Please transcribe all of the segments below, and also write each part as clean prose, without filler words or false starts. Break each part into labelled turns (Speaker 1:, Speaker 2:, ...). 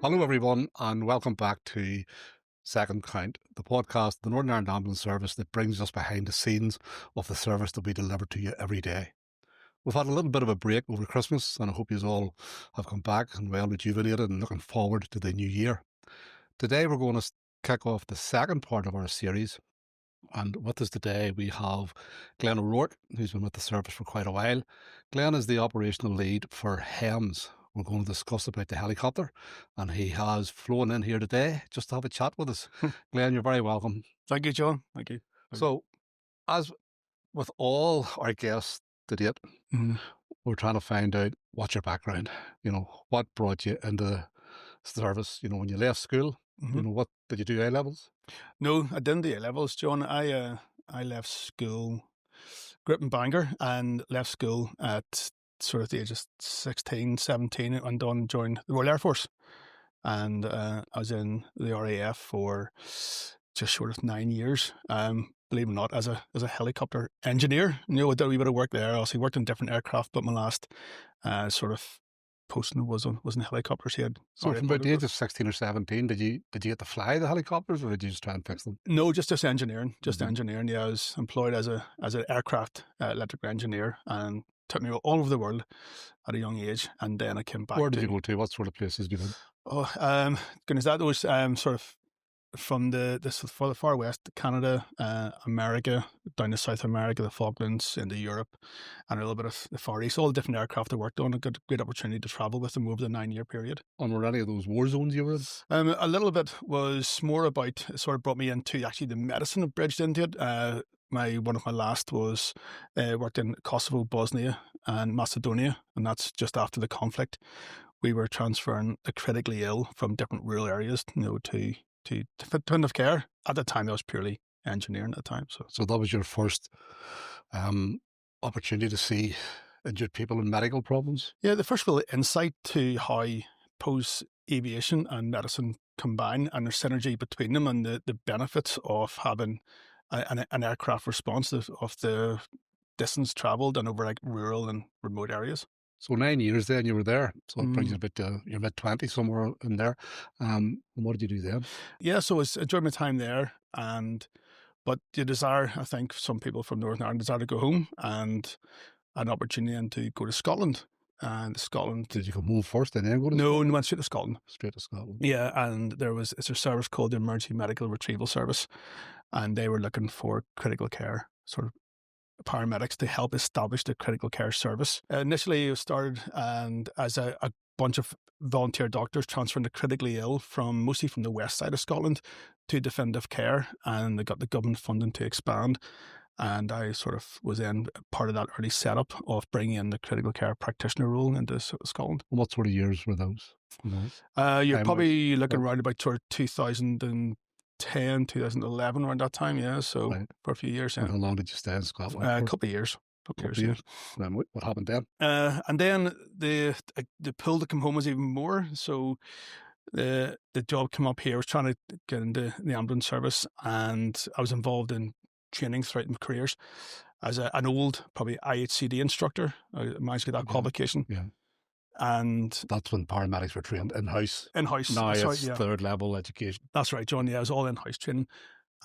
Speaker 1: Hello, everyone, and welcome back to Second Count, the podcast, the Northern Ireland Ambulance Service that brings us behind the scenes of the service that we deliver to you every day. We've had a little bit of a break over Christmas, and I hope you all have come back and well rejuvenated and looking forward to the new year. Today, we're going to kick off the second part of our series. And with us today, we have Glenn O'Rourke, who's been with the service for quite a while. Glenn is the operational lead for HEMS. We're going to discuss about the helicopter, and he has flown in here today just to have a chat with us. Glenn, you're very welcome.
Speaker 2: Thank you, John. Thank you.
Speaker 1: So, as with all our guests to date, we're trying to find out what's your background. You know, what brought you into the service? You know, when you left school, you know, what did you do? A levels?
Speaker 2: No, I didn't do A levels, John. I left school, grew up in Bangor, and left school at sort of the age of 16, 17, and done joined the Royal Air Force. And I was in the RAF for just short of 9 years. Believe it or not, as a helicopter engineer. You know, I did a wee bit of work there. I also worked in different aircraft, but my last sort of posting was in helicopters.
Speaker 1: So from about the age of 16 or 17, did you get to fly the helicopters, or did you just try and fix them?
Speaker 2: No, just engineering. Engineering. Yeah, I was employed as an aircraft electrical engineer, and took me all over the world at a young age. And then I came back.
Speaker 1: Where did you go to? What sort of places did you go?
Speaker 2: Oh, goodness, that was sort of from the far west, Canada, America, down to South America, the Falklands, into Europe, and a little bit of the Far East. All the different aircraft I worked on. I got a great opportunity to travel with them over the 9-year period.
Speaker 1: And were any of those war zones you were in?
Speaker 2: A little bit was more about, sort of brought me into actually the medicine, bridged into it. One of my last was worked in Kosovo, Bosnia, and Macedonia, and that's just after the conflict. We were transferring the critically ill from different rural areas, you know, to definitive care. At the time, I was purely engineering at the time.
Speaker 1: So that was your first opportunity to see injured people and medical problems?
Speaker 2: Yeah, the first real insight to how aviation and medicine combine, and the synergy between them, and the benefits of having an aircraft response of the distance travelled and over like rural and remote areas.
Speaker 1: So 9 years then you were there. So it brings you about your mid-20s, somewhere in there. And what did you do then?
Speaker 2: Yeah, so I enjoyed my time there. But the desire, I think some people from Northern Ireland desire to go home, and an opportunity then to go to Scotland. And Scotland.
Speaker 1: Did you go move first and then go to
Speaker 2: No,
Speaker 1: Scotland?
Speaker 2: No, went straight to Scotland.
Speaker 1: Straight to Scotland.
Speaker 2: Yeah, and it's a service called the Emergency Medical Retrieval Service. And they were looking for critical care, sort of paramedics, to help establish the critical care service. Initially, it started as a bunch of volunteer doctors transferring the critically ill mostly from the west side of Scotland to definitive care, and they got the government funding to expand. And I sort of was then part of that early setup of bringing in the critical care practitioner role into Scotland.
Speaker 1: What sort of years were those?
Speaker 2: You're probably looking around about sort of 2010, 2011, around that time, yeah. So for a few years.
Speaker 1: Yeah. How long did you stay in Scotland?
Speaker 2: A couple of years.
Speaker 1: Yeah. What happened then?
Speaker 2: And then the pull to come home was even more. So the job came up here. I was trying to get into the ambulance service, and I was involved in training throughout my careers as an old, probably IHCD instructor. I managed to get that qualification.
Speaker 1: Yeah.
Speaker 2: And
Speaker 1: that's when paramedics were trained in-house.
Speaker 2: In-house.
Speaker 1: Now it's third level education.
Speaker 2: That's right, John. Yeah, it was all in-house training,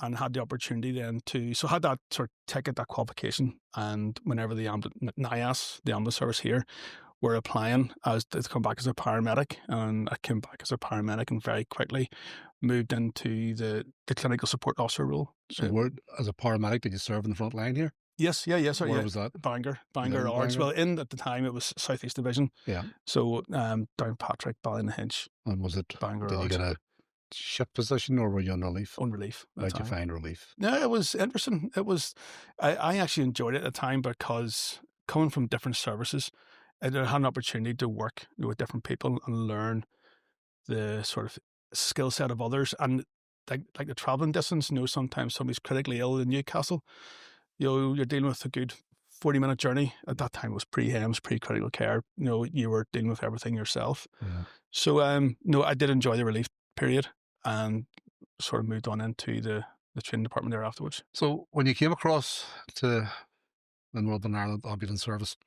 Speaker 2: and had the opportunity then so had that sort of ticket, that qualification. And whenever the NIAS, the ambulance service here, were applying to come back as a paramedic, and I came back as a paramedic and very quickly moved into the clinical support officer role.
Speaker 1: So as a paramedic, did you serve in the front line here?
Speaker 2: Yes, yeah.
Speaker 1: Where was that?
Speaker 2: Bangor Ards. Well, at the time it was South East Division.
Speaker 1: Yeah.
Speaker 2: So Downpatrick, Ballynahinch.
Speaker 1: And was it
Speaker 2: Bangor
Speaker 1: Did
Speaker 2: Ards.
Speaker 1: You get a shift position, or were you on relief?
Speaker 2: On relief.
Speaker 1: How did you find relief?
Speaker 2: No, it was interesting. It was. I actually enjoyed it at the time, because coming from different services, I had an opportunity to work with different people and learn the sort of skill set of others. And like the travelling distance, you know, sometimes somebody's critically ill in Newcastle. You know, you're dealing with a good 40-minute journey. At that time, it was pre-HEMS, pre-critical care. You know, you were dealing with everything yourself. Yeah. So, no, I did enjoy the relief period, and sort of moved on into the training department there afterwards.
Speaker 1: So, when you came across to the Northern Ireland Ambulance Service,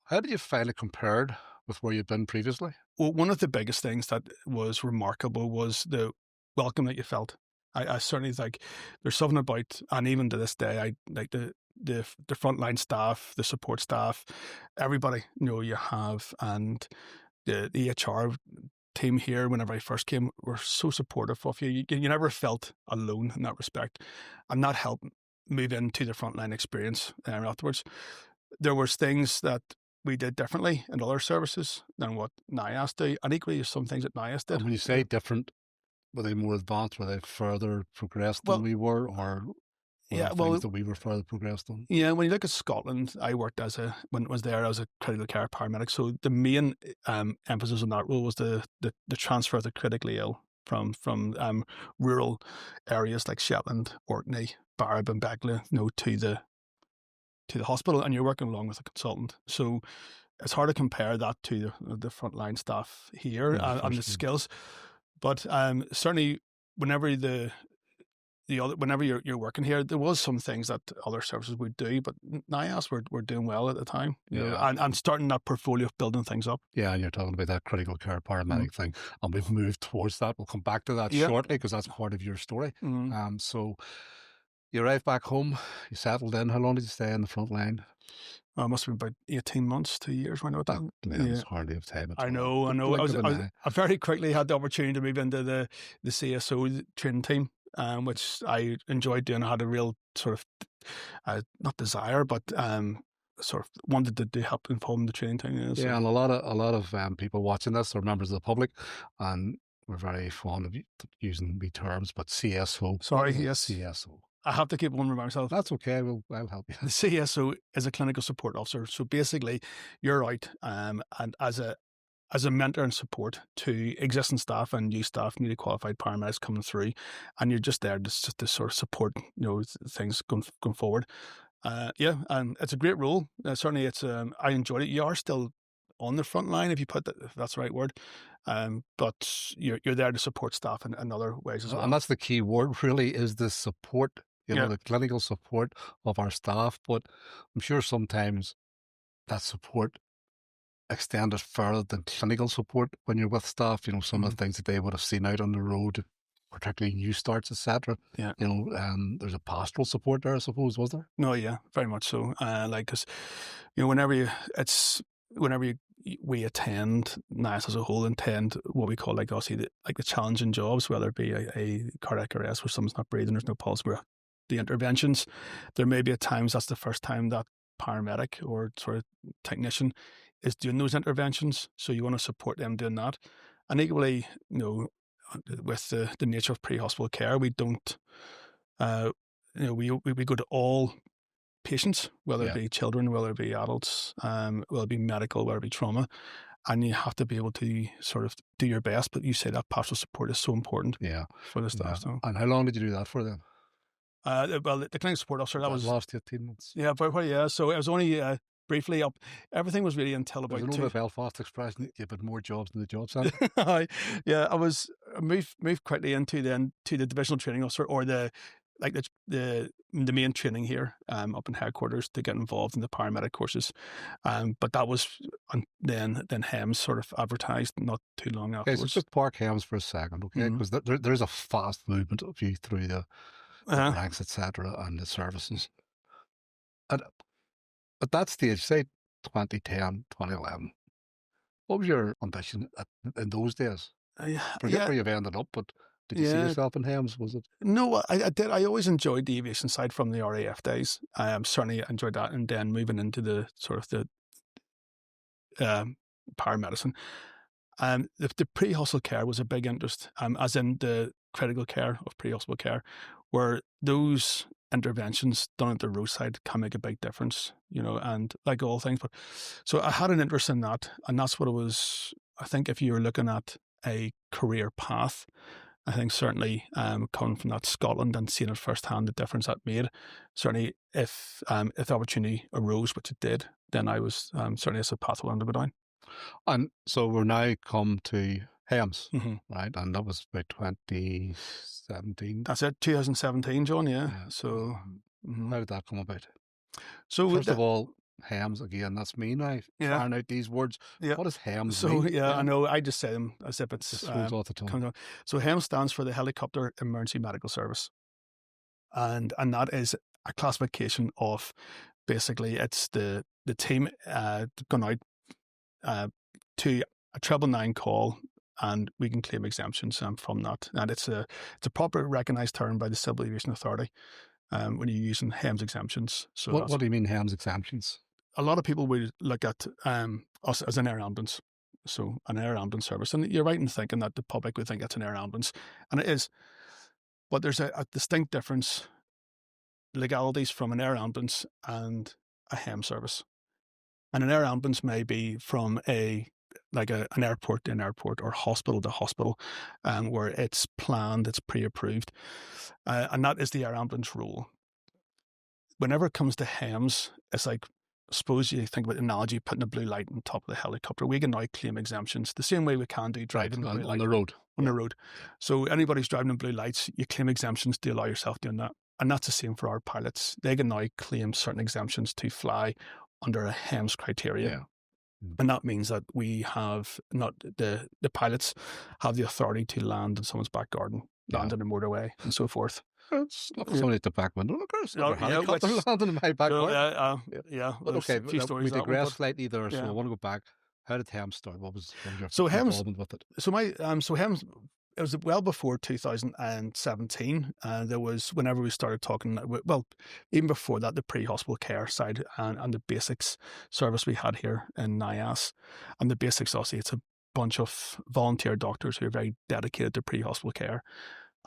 Speaker 1: how did you find it compared with where you'd been previously?
Speaker 2: Well, one of the biggest things that was remarkable was the welcome that you felt. I certainly think there's something about, and even to this day, I like the frontline staff, the support staff, everybody you have, and the HR team here. Whenever I first came, were so supportive of you. You never felt alone in that respect, and that helped move into the frontline experience afterwards. There was things that we did differently in other services than what NIAS do, and equally some things that NIAS did.
Speaker 1: And when you say different, were they more advanced? Were they further progressed than
Speaker 2: Well,
Speaker 1: we were, or were
Speaker 2: yeah,
Speaker 1: there
Speaker 2: well,
Speaker 1: things that we were further progressed on?
Speaker 2: yeah. When you look at Scotland, I worked when I was there, I was a critical care paramedic. So the main emphasis on that role was the transfer of the critically ill from rural areas like Shetland, Orkney, Barab, and Beckley, to the hospital, and you're working along with a consultant. So it's hard to compare that to the frontline staff here and the skills. But certainly, whenever whenever you're working here, there was some things that other services would do, but NIAS were doing well at the time. And starting that portfolio of building things up.
Speaker 1: Yeah, and you're talking about that critical care paramedic thing, and we've moved towards that. We'll come back to that shortly because that's part of your story. So you arrived back home, you settled in. How long did you stay in the front line?
Speaker 2: It must have been about 18 months, 2 years when I was done.
Speaker 1: It's hardly of time at all.
Speaker 2: I know. I very quickly had the opportunity to move into the CSO training team, which I enjoyed doing. I had a real sort of, not desire, but sort of wanted to help inform the training team.
Speaker 1: Yeah, and a lot of people watching this are members of the public, and we're very fond of using the terms, but CSO.
Speaker 2: Sorry, yes.
Speaker 1: CSO.
Speaker 2: I have to keep one with myself.
Speaker 1: That's okay. I'll help you.
Speaker 2: The CSO is a clinical support officer. So basically, you're out and as a mentor and support to existing staff and new staff, newly qualified paramedics coming through, and you're just there to sort of support things going forward. And it's a great role. Certainly, I enjoyed it. You are still on the front line, if that's the right word. But you're there to support staff in other ways as well.
Speaker 1: And that's the key word, really, is the support. The clinical support of our staff. But I'm sure sometimes that support extended further than clinical support when you're with staff. Some of the things that they would have seen out on the road, particularly new starts, etc.
Speaker 2: Yeah.
Speaker 1: There's a pastoral support there, I suppose, was there?
Speaker 2: No, yeah, very much so. Because whenever we attend NIAS as a whole, attend what we call the challenging jobs, whether it be a cardiac arrest where someone's not breathing, there's no pulse, where the interventions, there may be at times that's the first time that paramedic or sort of technician is doing those interventions. So you want to support them doing that. And equally, with the nature of pre-hospital care, we don't, we go to all patients, whether it be children, whether it be adults, whether it be medical, whether it be trauma, and you have to be able to sort of do your best. But you say that pastoral support is so important for the staff.
Speaker 1: Yeah. And how long did you do that for then?
Speaker 2: Well, the clinical support officer, that was
Speaker 1: last 18 months.
Speaker 2: Yeah, but so it was only briefly up. Everything was really until about
Speaker 1: There's an old Belfast expression, you've had more jobs than the job centre.
Speaker 2: Yeah, I moved quickly into the divisional training officer, or the main training here up in headquarters, to get involved in the paramedic courses. But that was then HEMS sort of advertised not too long afterwards.
Speaker 1: Okay, so just park HEMS for a second, okay? Because there's a fast movement of you through the ranks, etc., and the services. And at that stage, say 2010, 2011, what was your ambition in those days? Forget where you've ended up, but did you see yourself in HEMS? Was it? No,
Speaker 2: I did. I always enjoyed the aviation side from the RAF days. I certainly enjoyed that, and then moving into the sort of the paramedicine. The pre-hospital care was a big interest, as in the critical care of pre-hospital care, where those interventions done at the roadside can make a big difference, and like all things. But so I had an interest in that, and that's what it was. I think if you were looking at a career path, I think certainly coming from that Scotland and seeing it firsthand, the difference that made. Certainly, if the opportunity arose, which it did, then I was certainly as a path I wanted to go down.
Speaker 1: And so we're now come to HEMS, right? And that was about 2017.
Speaker 2: That's it, 2017, John. Yeah. So
Speaker 1: how did that come about?
Speaker 2: So
Speaker 1: first of all, HEMS again. That's me now
Speaker 2: Yeah.
Speaker 1: firing out these words.
Speaker 2: Yeah.
Speaker 1: What does HEMS
Speaker 2: So
Speaker 1: mean?
Speaker 2: yeah, I know. I just say them as if it's
Speaker 1: Just rolls off the tongue.
Speaker 2: comes on. So HEM stands for the Helicopter Emergency Medical Service, and that is a classification of basically it's the team gone out to a 999 call, and we can claim exemptions from that. And it's a proper recognised term by the Civil Aviation Authority when you're using HEMS exemptions. So
Speaker 1: What do you mean HEMS exemptions?
Speaker 2: a lot of people would look at us as an air ambulance. So an air ambulance service. And you're right in thinking that the public would think it's an air ambulance. And it is. But there's a distinct difference, legalities from an air ambulance and a HEM service. And an air ambulance may be from an airport to an airport or hospital to hospital, where it's planned, it's pre-approved. And that is the air ambulance rule. Whenever it comes to HEMS, it's like, suppose you think about the analogy, putting a blue light on top of the helicopter. We can now claim exemptions the same way we can do driving
Speaker 1: on
Speaker 2: the
Speaker 1: road.
Speaker 2: On the road. So anybody driving in blue lights, you claim exemptions to allow yourself doing that. And that's the same for our pilots. They can now claim certain exemptions to fly under a HEMS criteria.
Speaker 1: Yeah.
Speaker 2: And that means that we have not the pilots have the authority to land in someone's back garden, land on a motorway, and so forth.
Speaker 1: It's not somebody at the back window. Look, there's a helicopter
Speaker 2: which-
Speaker 1: landing in my back garden.
Speaker 2: Yeah.
Speaker 1: But
Speaker 2: there's
Speaker 1: okay,
Speaker 2: a few stories
Speaker 1: we
Speaker 2: of that one,
Speaker 1: digress
Speaker 2: but-
Speaker 1: slightly there, so
Speaker 2: yeah.
Speaker 1: I want to go back. How did HEMS start? What was your
Speaker 2: So HEMS-
Speaker 1: involvement with it?
Speaker 2: So my so HEMS, it was well before 2017. There was, whenever we started talking, well, even before that, the pre-hospital care side and the basics service we had here in NIAS. And the basics, obviously, it's a bunch of volunteer doctors who are very dedicated to pre-hospital care,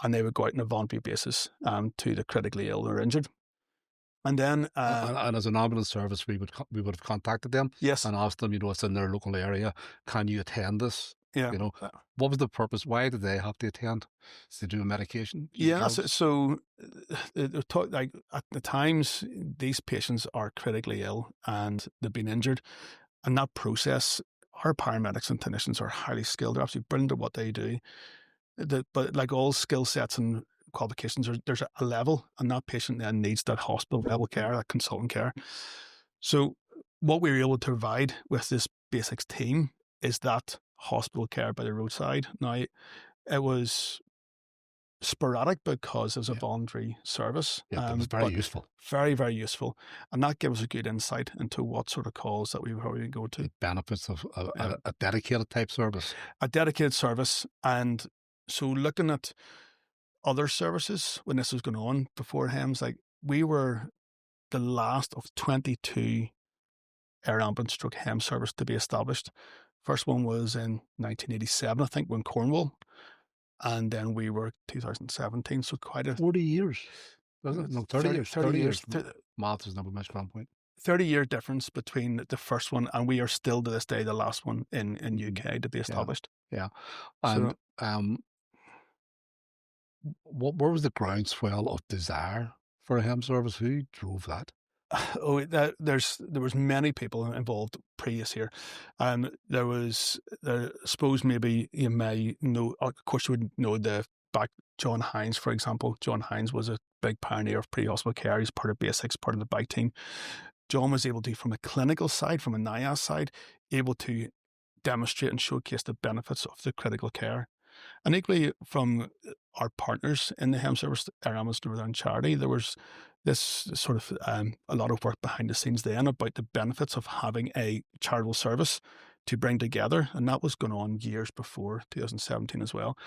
Speaker 2: and they would go out on a voluntary basis to the critically ill or injured. And then,
Speaker 1: and as an ambulance service, we would have contacted them,
Speaker 2: yes,
Speaker 1: and asked them, it's in their local area. Can you attend this?
Speaker 2: yeah.
Speaker 1: What was the purpose? Why did they have to attend? To do a medication?
Speaker 2: Yeah, so like at the times, these patients are critically ill and they've been injured, and that process, our paramedics and clinicians are highly skilled. They're absolutely brilliant at what they do. But like all skill sets and qualifications, there's a level, and that patient then needs that hospital level care, that consultant care. So what we were able to provide with this basics team is that hospital care by the roadside. Now, it was sporadic because it was a voluntary service.
Speaker 1: Yeah, it was very useful.
Speaker 2: Very, very useful. And that gave us a good insight into what sort of calls that we were going to go to.
Speaker 1: The benefits of a dedicated type service.
Speaker 2: A dedicated service. And so looking at other services when this was going on before HEMS, like we were the last of 22 air ambulance stroke HEMS service to be established. First one was in 1987, I think, when Cornwall. And then we were 2017, so quite a...
Speaker 1: 40 years. Was it? No, 30 years.
Speaker 2: 30 years.
Speaker 1: Math is never my strong point.
Speaker 2: 30-year difference between the first one, and we are still to this day the last one in UK to be established.
Speaker 1: Yeah. And where was the groundswell of desire for a HEMS service? Who drove that?
Speaker 2: There was many people involved previous here. I suppose maybe you may know, of course you would know John Hines, for example. John Hines was a big pioneer of pre-hospital care. He's part of basics, part of the bike team. John was able to, from a clinical side, from a NIAS side, able to demonstrate and showcase the benefits of the critical care. And equally from our partners in the HEM service, Air Ambulance Northern Charity, there was this sort of a lot of work behind the scenes then about the benefits of having a charitable service to bring together. And that was going on years before 2017 as well.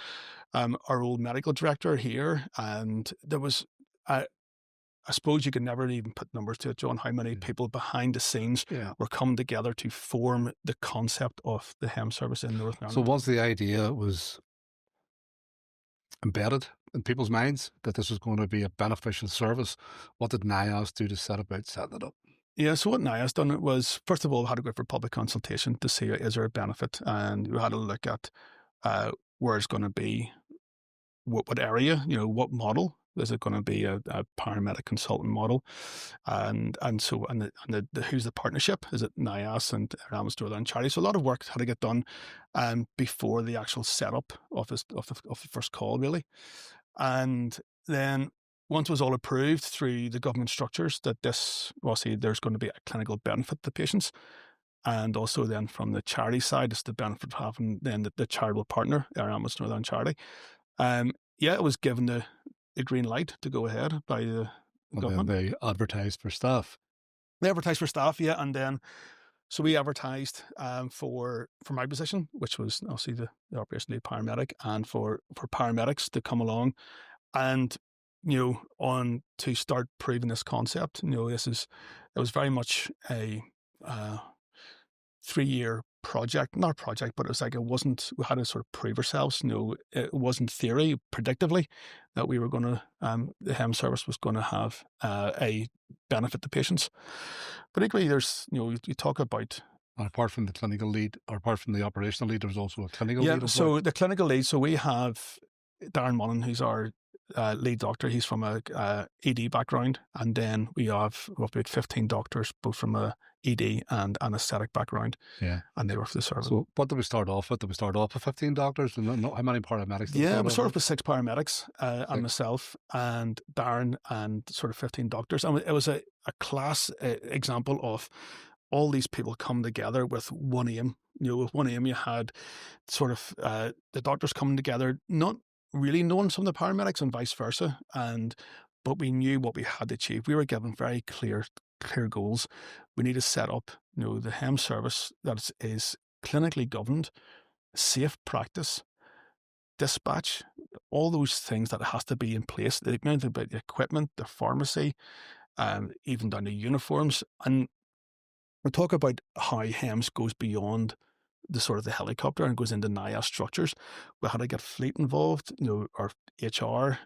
Speaker 2: Our old medical director here, and there was, I suppose you could never even put numbers to it, John, how many people behind the scenes were coming together to form the concept of the HEM service in Northern Ireland.
Speaker 1: So once the idea was embedded in people's minds that this was going to be a beneficial service, what did NIAS do to set about setting it up?
Speaker 2: Yeah, so what NIAS done was, first of all, had to go for public consultation to see is there a benefit, and we had to look at where it's going to be, what area, what model. Is it going to be a paramedic consultant model, and who's the partnership? Is it NIAS and Air Ambulance Northern Charity? So a lot of work had to get done before the actual setup of the first call, really. And then once it was all approved through the government structures that this, well, see, there's going to be a clinical benefit to patients. And also then from the charity side, it's the benefit of having then the charitable partner, Air Ambulance Northern Charity. It was given the green light to go ahead by the government.
Speaker 1: Then they advertised for staff.
Speaker 2: They advertised for staff, yeah, and then so we advertised for my position, which was obviously the operation lead paramedic, and for paramedics to come along and on to start proving this concept. It was very much a 3-year project, not a project, but it was like we had to sort of prove ourselves. It wasn't theory, predictively, that we were going to, the HEM service was going to have a benefit to patients. But equally, there's, you talk about.
Speaker 1: And apart from the clinical lead, or apart from the operational lead, there's also a clinical lead.
Speaker 2: Yeah, so the clinical lead, so we have Darren Mullen, who's our lead doctor. He's from a ED background, and then we have about 15 doctors, both from a ED and anaesthetic background.
Speaker 1: Yeah,
Speaker 2: and they work for the service.
Speaker 1: So, what did we start off with? Did we start off with 15 doctors? And how many paramedics?
Speaker 2: We started off with 6 paramedics, and myself and Darren, and sort of 15 doctors. And it was a class example of all these people come together with one aim. With one aim, you had sort of the doctors coming together, not really knowing some of the paramedics and vice versa, but we knew what we had to achieve. We were given very clear goals. We need to set up, the HEM service that is clinically governed, safe practice, dispatch, all those things that has to be in place. The amount about the equipment, the pharmacy, even down to uniforms. And we talk about how HEMS goes beyond the sort of the helicopter and goes into NIAS structures. We had to get fleet involved, our HR,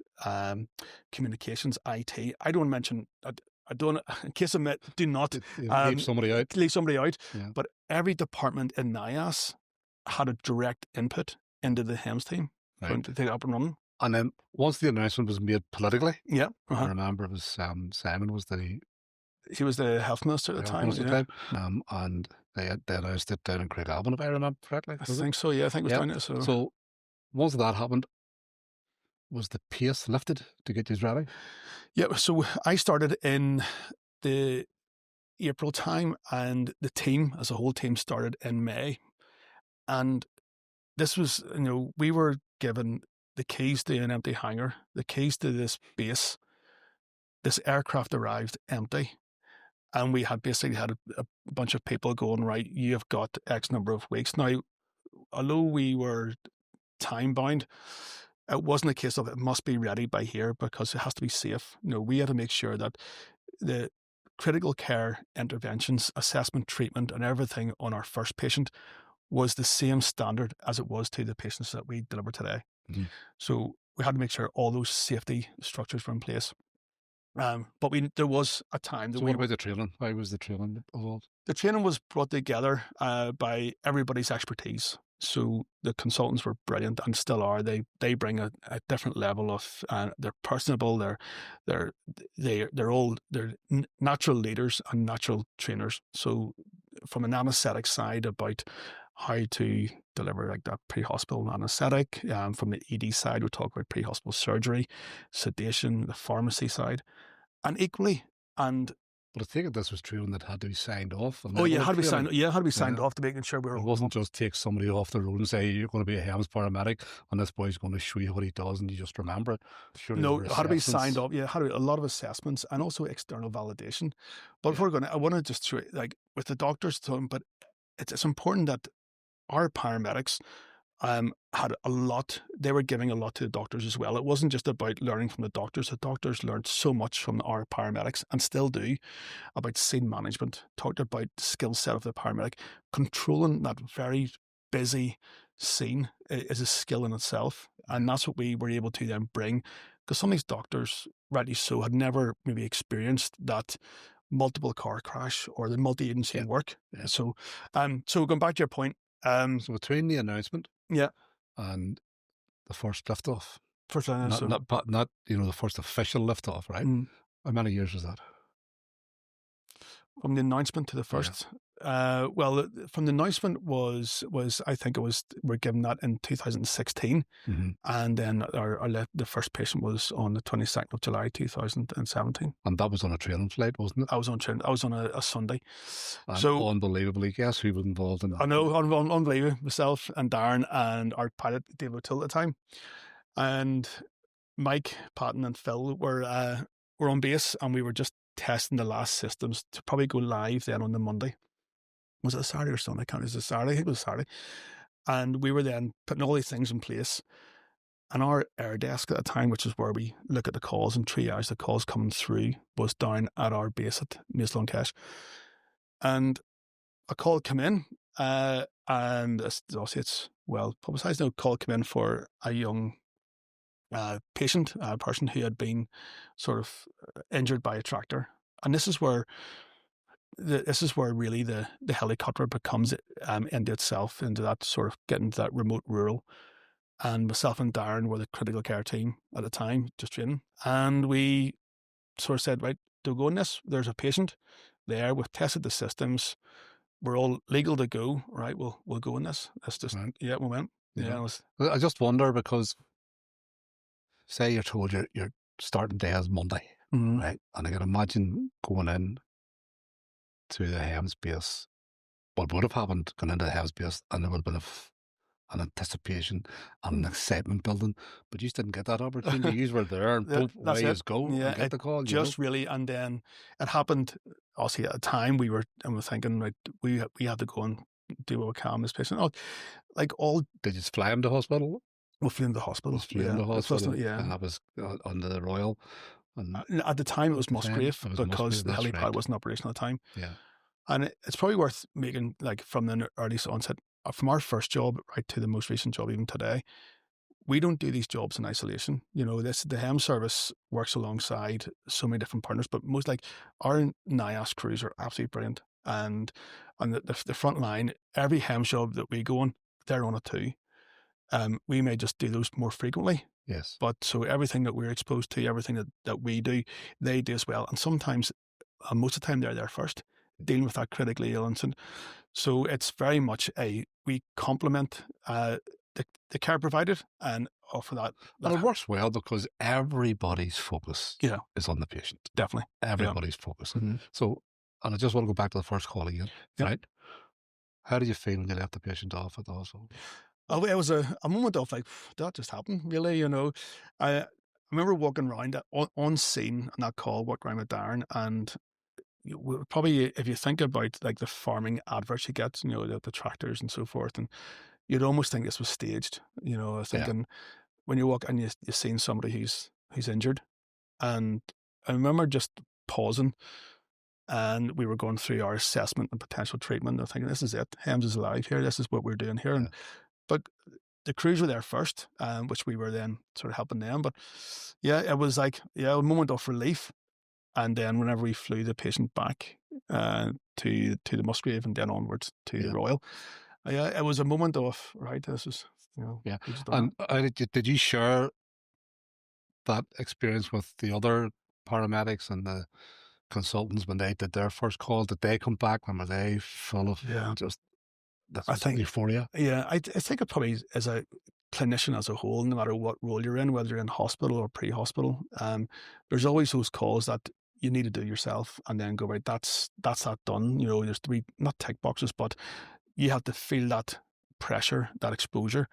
Speaker 2: communications, IT. I don't mention, I don't, in case of do not
Speaker 1: leave somebody out.
Speaker 2: Yeah. But every department in NIAS had a direct input into the HEMS team to take it up and running.
Speaker 1: And then once the announcement was made politically,
Speaker 2: I
Speaker 1: remember it was Simon was
Speaker 2: he was the health minister at the time.
Speaker 1: And they announced it down in Craigavon, if I remember correctly.
Speaker 2: I think so, yeah. I think it was down there.
Speaker 1: So once that happened, was the pace lifted to get you ready?
Speaker 2: Yeah, so I started in the April time, and the team, as a whole team, started in May. And this was, we were given the keys to an empty hangar, the keys to this base. This aircraft arrived empty. And we had basically had a bunch of people going, right, you've got X number of weeks. Now, although we were time bound, it wasn't a case of it must be ready by here because it has to be safe. We had to make sure that the critical care interventions, assessment, treatment, and everything on our first patient was the same standard as it was to the patients that we deliver today. Mm-hmm. So we had to make sure all those safety structures were in place. But there was a time that
Speaker 1: what about the training? Why was the training involved?
Speaker 2: The training was brought together by everybody's expertise. So the consultants were brilliant and still are. They bring a different level of. They're personable. They're natural leaders and natural trainers. So from an anaesthetic side about how to deliver like that pre-hospital anaesthetic. From the ED side, we talk about pre-hospital surgery, sedation, the pharmacy side, and equally.
Speaker 1: But I think this was true and that had to be signed off.
Speaker 2: Had to be signed. Yeah, had to be signed off to making sure we were.
Speaker 1: It wasn't just take somebody off the road and say you're going to be a HEMS paramedic and this boy's going to show you what he does and you just remember it. Surely
Speaker 2: no, it had to be signed off. Yeah, had to be a lot of assessments and also external validation. But if we're going to, I want to just like with the doctors, but it's important that our paramedics had a lot. They were giving a lot to the doctors as well. It wasn't just about learning from the doctors. The doctors learned so much from our paramedics and still do about scene management, talked about the skill set of the paramedic. Controlling that very busy scene is a skill in itself. And that's what we were able to then bring, because some of these doctors, rightly so, had never maybe experienced that multiple car crash or the multi-agency work. Yeah. So going back to your point,
Speaker 1: so between the announcement, and the first liftoff, not the first official liftoff, right? How many years was that?
Speaker 2: From the announcement to the first, Well, from the announcement was I think it was we're given that in 2016, and then the first patient was on the 22nd of July 2017.
Speaker 1: And that was on a training flight, wasn't it?
Speaker 2: I was on train. I was on a Sunday.
Speaker 1: And
Speaker 2: so
Speaker 1: unbelievably, guess who was involved in that?
Speaker 2: I know, unbelievable. Myself and Darren and our pilot David O'Toole at the time, and Mike, Patton, and Phil were on base, and we were just testing the last systems to probably go live then on the Monday. Was it a Saturday or Sunday? I can't remember. It was a Saturday. I think it was a Saturday. And we were then putting all these things in place. And our air desk at the time, which is where we look at the calls and triage the calls coming through, was down at our base at Maestloncash. And a call came in, and obviously it's well publicised. A call came in for a young patient, a person who had been sort of injured by a tractor. And this is where really the helicopter becomes into itself, into that sort of getting to that remote rural. And myself and Darren were the critical care team at the time, just training. And we sort of said, right, to go in this, there's a patient there, we've tested the systems, we're all legal to go, right, we'll go in this. Let's just,
Speaker 1: Right.
Speaker 2: yeah, we went.
Speaker 1: Yeah.
Speaker 2: Yeah,
Speaker 1: I just wonder because, say you're told your starting day is Monday, right? And I can imagine going in to the Hems base, what would have happened going into the Hems base, and there would have been an anticipation and an excitement building, but you just didn't get that opportunity. You were there and both ways go and get the call.
Speaker 2: Just really, and then it happened. Obviously, at the time we were thinking, right, we had to go and do what we can with this patient.
Speaker 1: Did you fly him to hospital?
Speaker 2: We flew him to hospital.
Speaker 1: Yeah, and that was under the Royal. And
Speaker 2: at the time, it was Musgrave because the helipad wasn't operational at the time.
Speaker 1: Yeah, and
Speaker 2: it's probably worth making, like, from the early onset, from our first job right to the most recent job, even today, we don't do these jobs in isolation. You know, the HEM service works alongside so many different partners, but most, like, our NIAS crews are absolutely brilliant. And on the front line, every HEM job that we go on, they're on it too. We may just do those more frequently.
Speaker 1: Yes.
Speaker 2: But so everything that we're exposed to, everything that we do, they do as well. And sometimes, most of the time, they're there first, dealing with that critically ill incident. So it's very much we complement the care provided and offer that.
Speaker 1: And it works well because everybody's focus is on the patient.
Speaker 2: Definitely.
Speaker 1: Everybody's focus. Mm-hmm. So, and I just want to go back to the first call again, right? How did you feel when you left the patient off at the hospital?
Speaker 2: Oh, it was a moment of, like, that just happened, really, you know. I remember walking around on scene on that call, walking around with Darren, and probably, if you think about, like, the farming adverts you get, you know, the tractors and so forth, and you'd almost think this was staged, you know. I was thinking, when you walk and you've seen somebody who's injured, and I remember just pausing, and we were going through our assessment and potential treatment, and thinking, this is it, HEMS is alive here, this is what we're doing here. But the crews were there first, which we were then sort of helping them. But yeah, it was like, a moment of relief. And then whenever we flew the patient back to the Musgrave and then onwards to the Royal, it was a moment of, right, this is, you know.
Speaker 1: Yeah. And did you share that experience with the other paramedics and the consultants when they did their first call? Did they come back, and were they full of just... I think euphoria.
Speaker 2: Yeah, I think it probably, as a clinician as a whole, no matter what role you're in, whether you're in hospital or pre-hospital, there's always those calls that you need to do yourself, and then go, right, that's that done. You know, there's three, not tick boxes, but you have to feel that pressure, that exposure,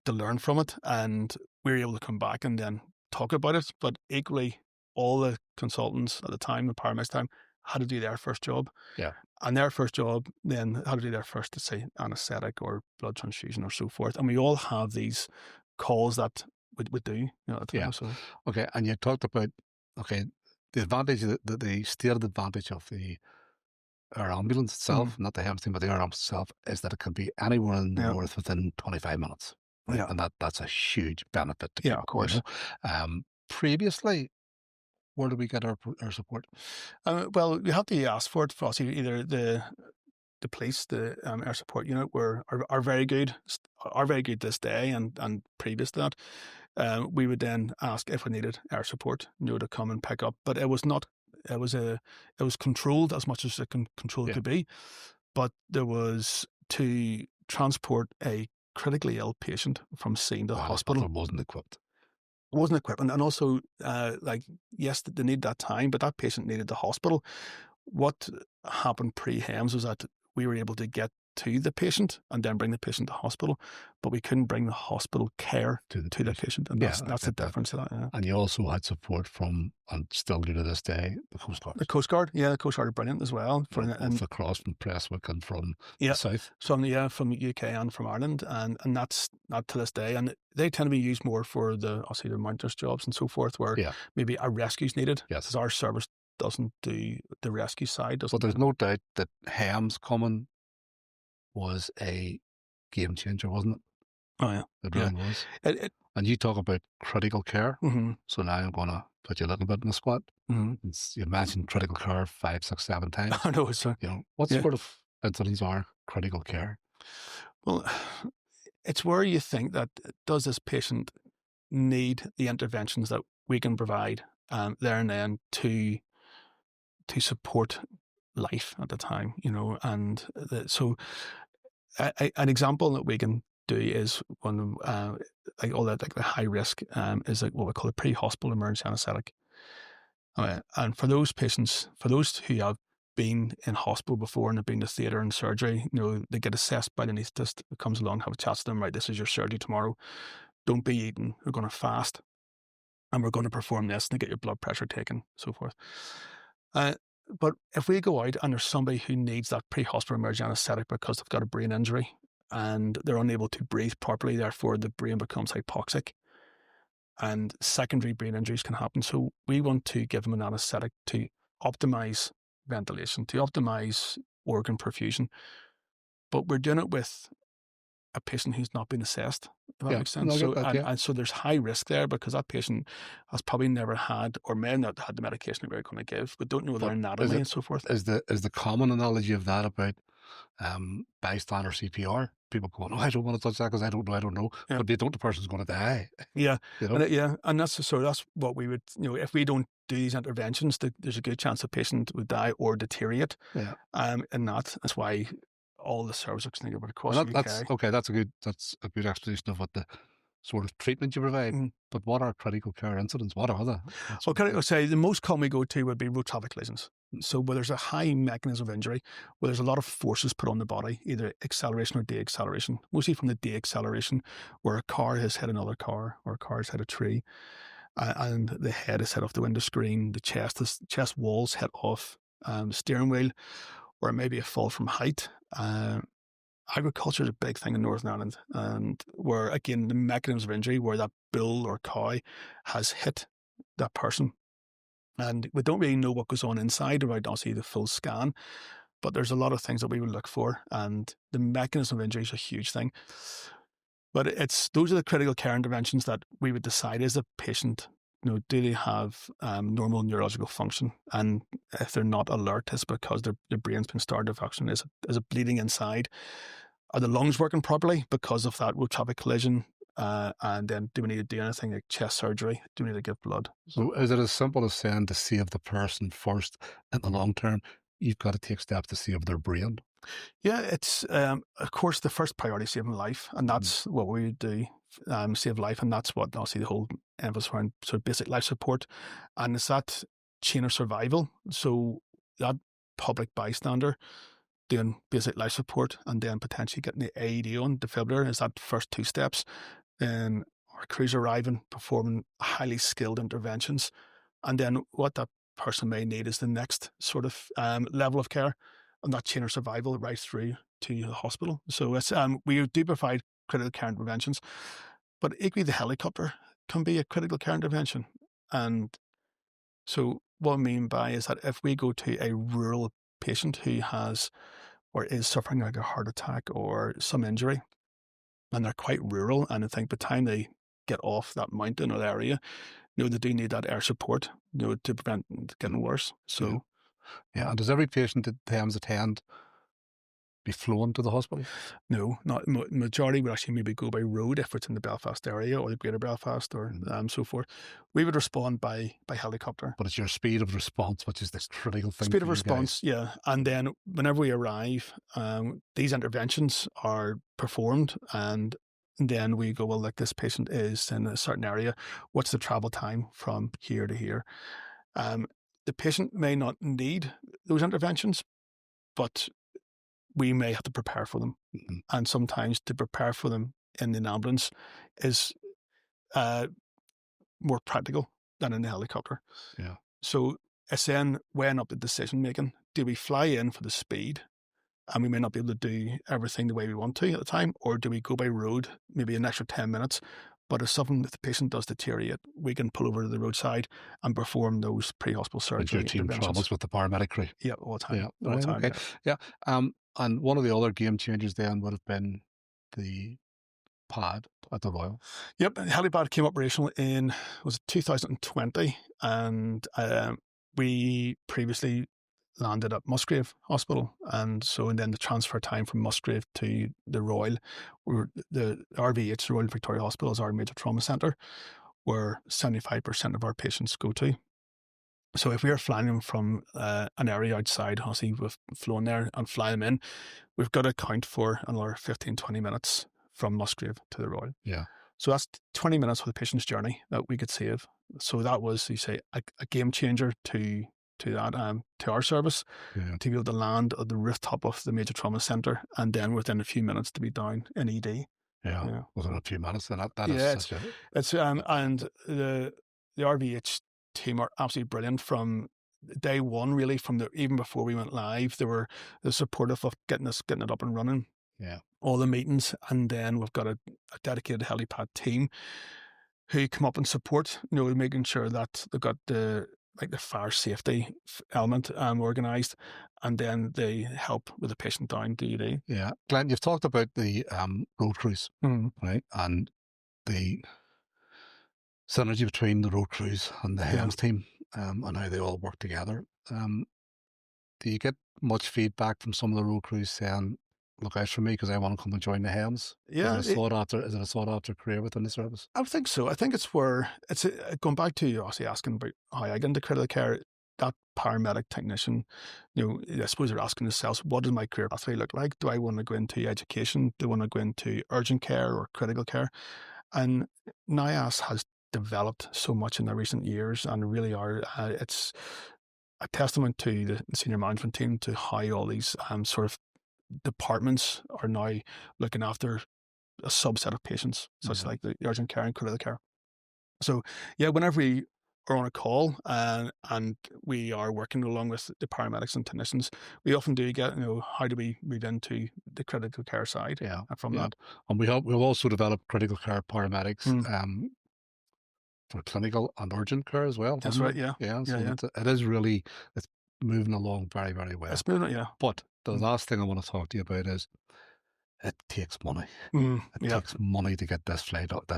Speaker 2: to learn from it. And we're able to come back and then talk about it. But equally, all the consultants at the time, the paramedics time, had to do their first job.
Speaker 1: Yeah.
Speaker 2: And their first job then had to do their first, to say, anaesthetic or blood transfusion or so forth. And we all have these calls that we do, you know, at the time. So.
Speaker 1: Okay. And you talked about, the advantage, the stated advantage of the air ambulance itself, not the HEMS team, but the air ambulance itself, is that it can be anywhere in the north within 25 minutes.
Speaker 2: Yeah.
Speaker 1: And that's a huge benefit.
Speaker 2: Of course.
Speaker 1: Previously, where do we get our support?
Speaker 2: Well, we have to ask for it. For us, either the police, the air support unit, are very good, this day, and previous to that, we would then ask if we needed air support, you know, to come and pick up. But it was not. It was controlled as much as it could be. but there was to transport a critically ill patient from scene to the hospital.
Speaker 1: It wasn't equipped.
Speaker 2: It wasn't equipped. And also, yes, they need that time, but that patient needed the hospital. What happened pre-HEMS was that we were able to get to the patient and then bring the patient to hospital, but we couldn't bring the hospital care to the patient. And that's the difference of that. Yeah.
Speaker 1: And you also had support from, and still do to this day, the Coast Guard.
Speaker 2: The Coast Guard, the Coast Guard are brilliant as well.
Speaker 1: Both across from Prestwick and from the south.
Speaker 2: From the UK and from Ireland, and that's not to this day. And they tend to be used more for the mounters jobs and so forth, where maybe a rescue is needed.
Speaker 1: Yes,
Speaker 2: because our service doesn't do the rescue side.
Speaker 1: But there's no doubt that HEMS coming was a game changer, wasn't it?
Speaker 2: Oh yeah,
Speaker 1: it really was. And you talk about critical care. So now I'm going to put you a little bit in the spot. You mentioned critical care 5, 6, 7 times.
Speaker 2: I know, sir.
Speaker 1: What sort of incidents are critical care?
Speaker 2: Well, it's where you think that, does this patient need the interventions that we can provide there and then to support life at the time, and so an example that we can do is when the high risk is like what we call a pre-hospital emergency anaesthetic. And for those patients, for those who have been in hospital before and have been to theatre and surgery, they get assessed by the anaesthetist who comes along, have a chat to them, right, this is your surgery tomorrow. Don't be eating. We're going to fast. And we're going to perform this and get your blood pressure taken, so forth. But if we go out and there's somebody who needs that pre-hospital emergency anaesthetic because they've got a brain injury and they're unable to breathe properly, therefore the brain becomes hypoxic, and secondary brain injuries can happen. So we want to give them an anaesthetic to optimize ventilation, to optimize organ perfusion. But we're doing it with a patient who's not been assessed, if that makes sense. And so there's high risk there because that patient has probably never had or may not had the medication we're going to give, but don't know their anatomy and so forth.
Speaker 1: Is the common analogy of that about bystander CPR? People go, I don't want to touch that because I don't know. Yeah. But they don't, the person's going to die.
Speaker 2: Yeah. And that's what we would, if we don't do these interventions, there's a good chance the patient would die or deteriorate.
Speaker 1: Yeah.
Speaker 2: And that's why all the services are across the UK.
Speaker 1: That's a good explanation of what the sort of treatment you provide. But what are critical care incidents? What are they?
Speaker 2: I'll say the most common we go to would be road traffic collisions. So where there's a high mechanism of injury, where there's a lot of forces put on the body, either acceleration or deacceleration, mostly from the deacceleration, where a car has hit another car or a car has hit a tree, and the head is hit off the window screen, the chest walls hit off the steering wheel, or maybe a fall from height. Agriculture is a big thing in Northern Ireland, and where, again, the mechanisms of injury, where that bull or cow has hit that person. And we don't really know what goes on inside, or I don't see the full scan, but there's a lot of things that we would look for, and the mechanism of injury is a huge thing. But those are the critical care interventions that we would decide as a patient, do they have normal neurological function? And if they're not alert, it's because their brain's been starved of oxygen. Is it bleeding inside? Are the lungs working properly because of that road traffic collision? And then do we need to do anything like chest surgery? Do we need to give blood?
Speaker 1: So is it as simple as saying to save the person first in the long term, you've got to take steps to save their brain?
Speaker 2: Yeah, it's, of course, the first priority is saving life. And that's what we do, save life. And that's what, obviously, the whole emphasis around sort of basic life support. And it's that chain of survival. So that public bystander doing basic life support and then potentially getting the AED on, defibrillator, is that first 2 steps. Then our crews arriving, performing highly skilled interventions. And then what that person may need is the next sort of level of care and that chain of survival right through to the hospital. So it's we do provide critical care interventions, but equally the helicopter can be a critical care intervention. And so what I mean by is that if we go to a rural patient who has or is suffering like a heart attack or some injury, and they're quite rural, and I think by the time they get off that mountain or the area, they do need that air support, to prevent it getting worse. So,
Speaker 1: yeah. And does every patient at HEMS attend be flown to the hospital?
Speaker 2: No, not majority would actually maybe go by road if it's in the Belfast area or the Greater Belfast or so forth. We would respond by helicopter.
Speaker 1: But it's your speed of response, which is the critical thing
Speaker 2: Speed
Speaker 1: for
Speaker 2: of
Speaker 1: you
Speaker 2: response,
Speaker 1: guys.
Speaker 2: yeah. And then whenever we arrive, these interventions are performed, and then we go, well, like this patient is in a certain area. What's the travel time from here to here? The patient may not need those interventions, but we may have to prepare for them.
Speaker 1: Mhm.
Speaker 2: And sometimes to prepare for them in an ambulance is more practical than in the helicopter.
Speaker 1: Yeah.
Speaker 2: So it's then weighing up the decision making. Do we fly in for the speed and we may not be able to do everything the way we want to at the time, or do we go by road, maybe an extra 10 minutes? But if the patient does deteriorate, we can pull over to the roadside and perform those pre-hospital
Speaker 1: And
Speaker 2: surgery
Speaker 1: your team
Speaker 2: interventions.
Speaker 1: travels with the paramedic crew.
Speaker 2: Yeah, all the time.
Speaker 1: Yeah.
Speaker 2: All the
Speaker 1: Right.
Speaker 2: time.
Speaker 1: Okay. Yeah. And one of the other game changers then would have been the pad at the Royal.
Speaker 2: Yep, helipad came operational in, was it 2020, and we previously landed at Musgrave Hospital, and then the transfer time from Musgrave to the Royal, the RVH, the Royal Victoria Hospital, is our major trauma centre, where 75% of our patients go to. So if we are flying them from an area outside, obviously we've flown there and fly them in, we've got to account for another 15, 20 minutes from Musgrave to the Royal.
Speaker 1: Yeah.
Speaker 2: So that's 20 minutes of the patient's journey that we could save. So that was, you say, a game changer to our service,
Speaker 1: Yeah.
Speaker 2: to be able to land at the rooftop of the major trauma centre and then within a few minutes to be down in ED.
Speaker 1: Yeah. Within a few minutes, and that
Speaker 2: Yeah,
Speaker 1: is such a...
Speaker 2: it's and the RVH team are absolutely brilliant from day one. Really, even before we went live, they're supportive of getting it up and running.
Speaker 1: Yeah.
Speaker 2: All the meetings, and then we've got a dedicated helipad team who come up and support, making sure that they've got the fire safety element organised, and then they help with the patient down to ED.
Speaker 1: Yeah. Glenn, you've talked about the road crews, right? And the synergy between the road crews and the HEMS team, and how they all work together. Do you get much feedback from some of the road crews saying, look out for me because I want to come and join the HEMS?
Speaker 2: Yeah.
Speaker 1: Is it a sought after career within the service?
Speaker 2: I think so. I think it's where it's going back to you obviously asking about how I get into critical care. That paramedic technician, I suppose they're asking themselves, what does my career pathway look like? Do I want to go into education? Do I want to go into urgent care or critical care? And NIAS has developed so much in the recent years, and really it's a testament to the senior management team to how all these sort of departments are now looking after a subset of patients, such like the urgent care and critical care. So, yeah, whenever we are on a call and we are working along with the paramedics and technicians, we often do get, how do we move into the critical care side?
Speaker 1: Yeah.
Speaker 2: From that.
Speaker 1: And we've also developed critical care paramedics for clinical and urgent care as well.
Speaker 2: That's right, yeah.
Speaker 1: Yeah. So it is really, it's moving along very, very well.
Speaker 2: It's moving, yeah.
Speaker 1: But the last thing I want to talk to you about is it takes money. It takes money to get this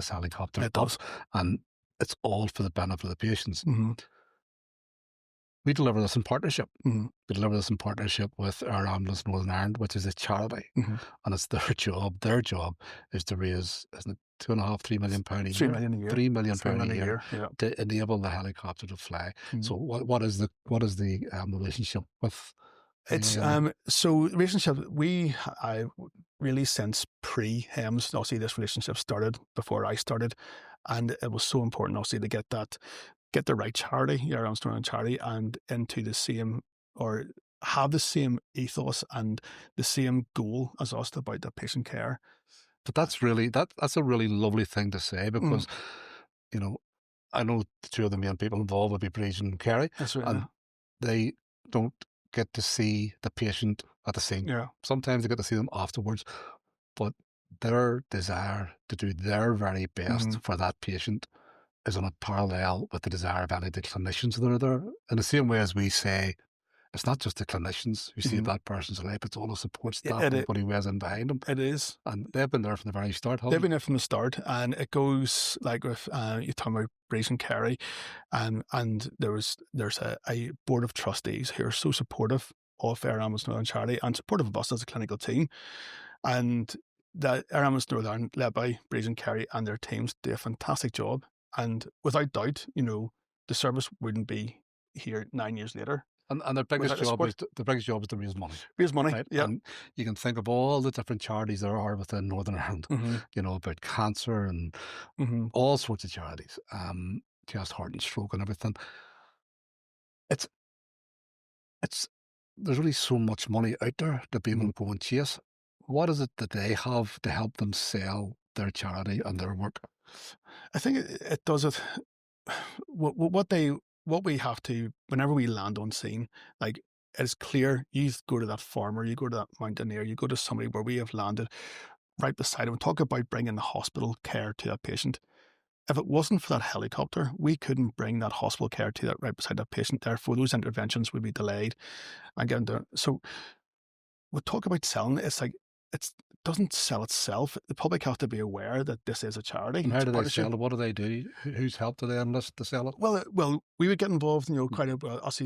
Speaker 1: helicopter up, and it's all for the benefit of the patients. We deliver this in partnership. We deliver this in partnership with Air Ambulance Northern Ireland, which is a charity, and it's their job. Their job is to raise, isn't it, £2.5–3 million a year?
Speaker 2: £3 million a year.
Speaker 1: £3 million a year to enable the helicopter to fly. So what is the relationship with?
Speaker 2: It's so the relationship I really since pre-HEMS, obviously this relationship started before I started, and it was so important obviously to get the right charity, your Armstrong charity, and into the same, or have the same ethos and the same goal as us about the patient care.
Speaker 1: But that's a really lovely thing to say, because I know the two of the main people involved would be Breeze and Kerry.
Speaker 2: That's right.
Speaker 1: And they don't get to see the patient at the scene.
Speaker 2: Yeah.
Speaker 1: Sometimes they get to see them afterwards, but their desire to do their very best for that patient is on a parallel with the desire of any of the clinicians that are there. In the same way as we say, it's not just the clinicians who save that person's life, it's all the support staff, everybody who is in behind them.
Speaker 2: It is.
Speaker 1: And they've been there from the very start.
Speaker 2: They've been there from the start, and it goes like with, you're talking about Breeze and Kerry, and there's a board of trustees who are so supportive of Air Ambulance Northern Charity and supportive of us as a clinical team. And the Air Ambulance Northern, led by Breeze and Kerry and their teams, do a fantastic job. And without doubt, the service wouldn't be here 9 years later.
Speaker 1: And their biggest job is to raise money.
Speaker 2: Raise money,
Speaker 1: right?
Speaker 2: yeah.
Speaker 1: And you can think of all the different charities there are within Northern Ireland, about cancer and all sorts of charities, chest, heart and stroke and everything. It's there's really so much money out there to be able to go and chase. What is it that they have to help them sell their charity and their work?
Speaker 2: I think it does it. What we have to, whenever we land on scene, like, it's clear, you go to that farmer, you go to that mountaineer, you go to somebody where we have landed right beside him. Talk about bringing the hospital care to that patient. If it wasn't for that helicopter, we couldn't bring that hospital care to that right beside that patient. Therefore, those interventions would be delayed and getting done. So we talk about selling. It's like, it doesn't sell itself. The public have to be aware that this is a charity.
Speaker 1: And how do they sell it? What do they do? Whose help do they enlist to sell it?
Speaker 2: Well, we would get involved, quite a bit. Us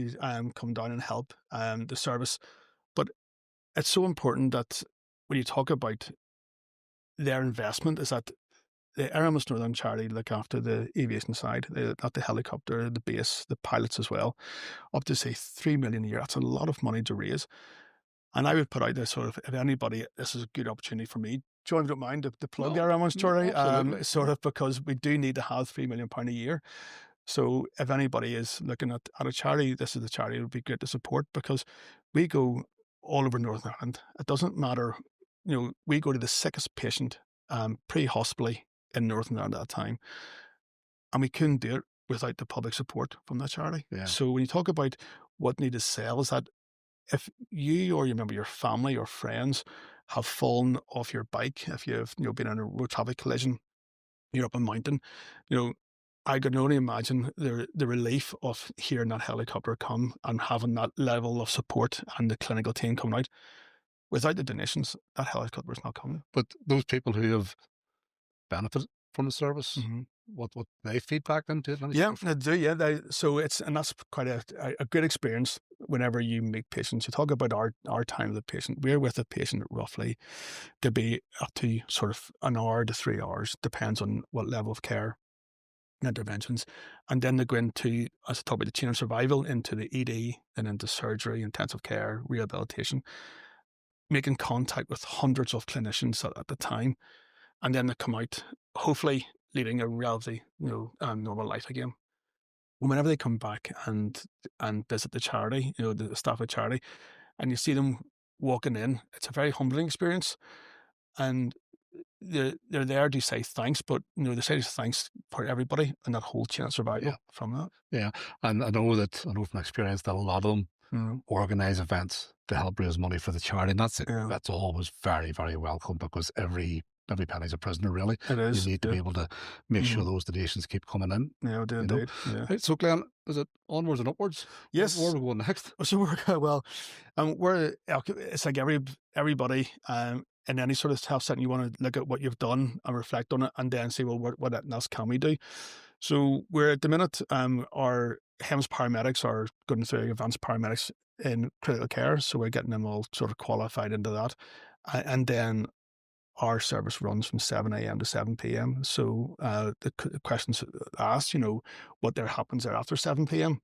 Speaker 2: come down and help the service. But it's so important that when you talk about their investment, is that the Air Ambulance Northern Charity look after the aviation side, not the helicopter, the base, the pilots as well, up to say 3 million a year. That's a lot of money to raise. And I would put out there, sort of, if anybody, this is a good opportunity for me, John, if you don't mind, to plug the Air Ambulance Charity, sort of, because we do need to have £3 million a year. So if anybody is looking at a charity, this is the charity it would be great to support, because we go all over Northern Ireland. It doesn't matter, we go to the sickest patient pre-hospitally in Northern Ireland at a time, and we couldn't do it without the public support from that charity.
Speaker 1: Yeah.
Speaker 2: So when you talk about what need to sell, is that if you or your family or friends have fallen off your bike, if you've been in a road traffic collision, you're up a mountain, I can only imagine the relief of hearing that helicopter come and having that level of support and the clinical team coming out. Without the donations, that helicopter is not coming.
Speaker 1: But those people who have benefited from the service, what they feed back into it?
Speaker 2: Yeah, they do. Yeah, and that's quite a good experience. Whenever you meet patients, you talk about our time with the patient. We're with the patient roughly to be up to sort of an hour to 3 hours, depends on what level of care and interventions, and then they go into, as I talk about, the chain of survival, into the ED and into surgery, intensive care, rehabilitation, making contact with hundreds of clinicians at the time, and then they come out, hopefully leading a relatively normal life again. Whenever they come back and visit the charity, the staff of charity, and you see them walking in, it's a very humbling experience. And they're there to say thanks, but they say thanks for everybody and that whole chain of survival from that.
Speaker 1: Yeah, and I know from experience that a lot of them organise events to help raise money for the charity, and that's always very, very welcome, because every penny's a prisoner, really.
Speaker 2: It is.
Speaker 1: You need to be able to make sure those donations keep coming in.
Speaker 2: Yeah, indeed. Yeah.
Speaker 1: Right, so Glenn, is it onwards and upwards?
Speaker 2: Yes.
Speaker 1: Where are we going next?
Speaker 2: So it's like everybody in any sort of health setting, you want to look at what you've done and reflect on it, and then say, well, what else can we do? So we're at the minute, our HEMS paramedics are going through advanced paramedics in critical care, so we're getting them all sort of qualified into that, and then our service runs from 7 a.m. to 7 p.m. So the questions asked, what there happens there after 7 p.m.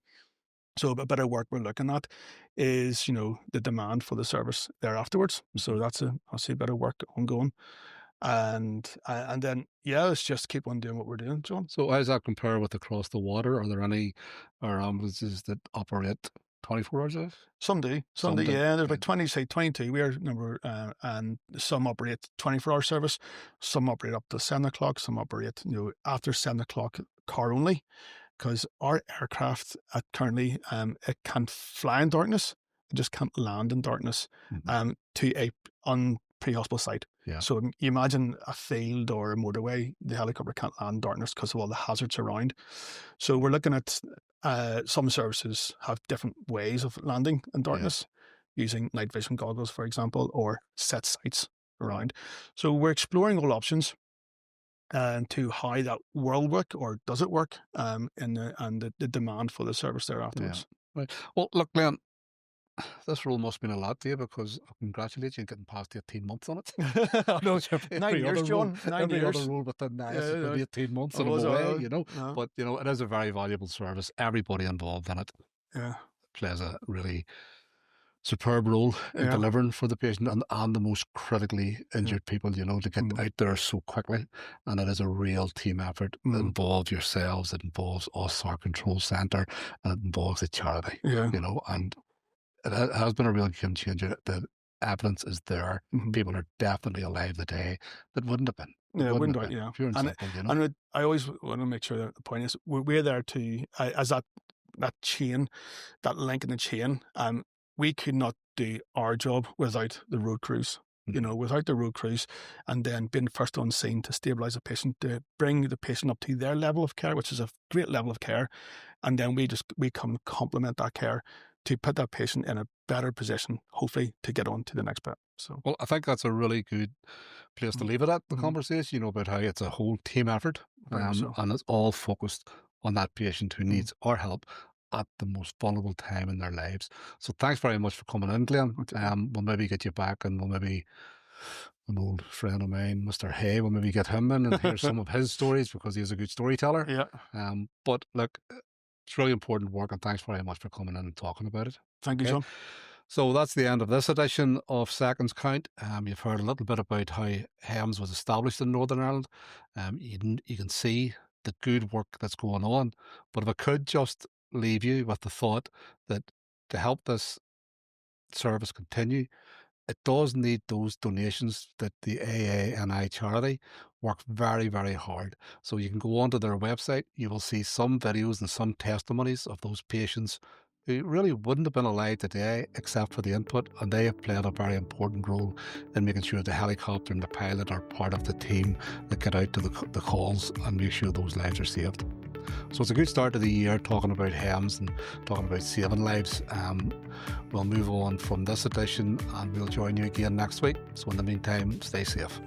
Speaker 2: So a bit of work we're looking at is, the demand for the service there afterwards. So that's a bit of work ongoing. And then, let's just keep on doing what we're doing, John.
Speaker 1: So how does that compare with across the water? Are there any ambulances that operate 24 hours a day?
Speaker 2: Some do. Yeah. There's about 22 we are number, and some operate 24-hour service. Some operate up to 7 o'clock. Some operate, after 7 o'clock car only, because our aircraft currently, it can't fly in darkness. It just can't land in darkness to a pre-hospital site.
Speaker 1: Yeah.
Speaker 2: So you imagine a field or a motorway, the helicopter can't land in darkness because of all the hazards around. So we're looking at some services have different ways of landing in darkness, using night vision goggles, for example, or set sites around. So we're exploring all options and to how that will work, or does it work, and the demand for the service there afterwards.
Speaker 1: Yeah. Right. Well, look, Glenn, this role must mean a lot to you, because I congratulate you on getting past 18 months on it.
Speaker 2: I know,
Speaker 1: every
Speaker 2: 9 years,
Speaker 1: other role,
Speaker 2: John. 9
Speaker 1: every other
Speaker 2: years.
Speaker 1: role within NIAS has
Speaker 2: Yeah,
Speaker 1: been 18 months
Speaker 2: I
Speaker 1: and I'm
Speaker 2: was.
Speaker 1: away, you know.
Speaker 2: No.
Speaker 1: But, you know, it is a very valuable service. Everybody involved in it
Speaker 2: Yeah.
Speaker 1: plays a really superb role in
Speaker 2: Yeah.
Speaker 1: delivering for the patient and the most critically
Speaker 2: Yeah.
Speaker 1: injured people, you know, to get
Speaker 2: Mm.
Speaker 1: out there so quickly. And it is a real team effort. It
Speaker 2: Mm.
Speaker 1: involves yourselves, it involves us, our control centre, and it involves the charity,
Speaker 2: Yeah.
Speaker 1: you know, and it has been a real game changer. The evidence is there.
Speaker 2: Mhm.
Speaker 1: People are definitely alive today that wouldn't have been.
Speaker 2: Yeah,
Speaker 1: Wouldn't
Speaker 2: wouldn't
Speaker 1: have
Speaker 2: doubt,
Speaker 1: been.
Speaker 2: yeah.
Speaker 1: Pure and simple, you know.
Speaker 2: And I always want to make sure that the point is we're there to, as that chain, that link in the chain. We could not do our job without the road crews. You know, without the road crews, and then being first on scene to stabilise a patient, to bring the patient up to their level of care, which is a great level of care, and then we come complement that care to put that patient in a better position, hopefully, to get on to the next bit. So,
Speaker 1: well, I think that's a really good place to leave it at, the
Speaker 2: Mhm.
Speaker 1: conversation, you know, about how it's a whole team effort,
Speaker 2: Very much so.
Speaker 1: and it's all focused on that patient who needs our help at the most vulnerable time in their lives. So thanks very much for coming in, Glenn.
Speaker 2: Okay.
Speaker 1: We'll maybe get you back, and we'll maybe, an old friend of mine, Mr. Hay, we'll maybe get him in and hear some of his stories, because he's a good storyteller.
Speaker 2: Yeah.
Speaker 1: But look, it's really important work, and thanks very much for coming in and talking about it.
Speaker 2: Thank you,
Speaker 1: Okay.
Speaker 2: John.
Speaker 1: So that's the end of this edition of Seconds Count. You've heard a little bit about how HEMS was established in Northern Ireland. You can see the good work that's going on. But if I could just leave you with the thought that to help this service continue, it does need those donations that the AANI charity work very, very hard. So you can go onto their website, you will see some videos and some testimonies of those patients who really wouldn't have been alive today except for the input, and they have played a very important role in making sure the helicopter and the pilot are part of the team that get out to the calls and make sure those lives are saved. So it's a good start to the year talking about HEMS and talking about saving lives. We'll move on from this edition and we'll join you again next week. So in the meantime, stay safe.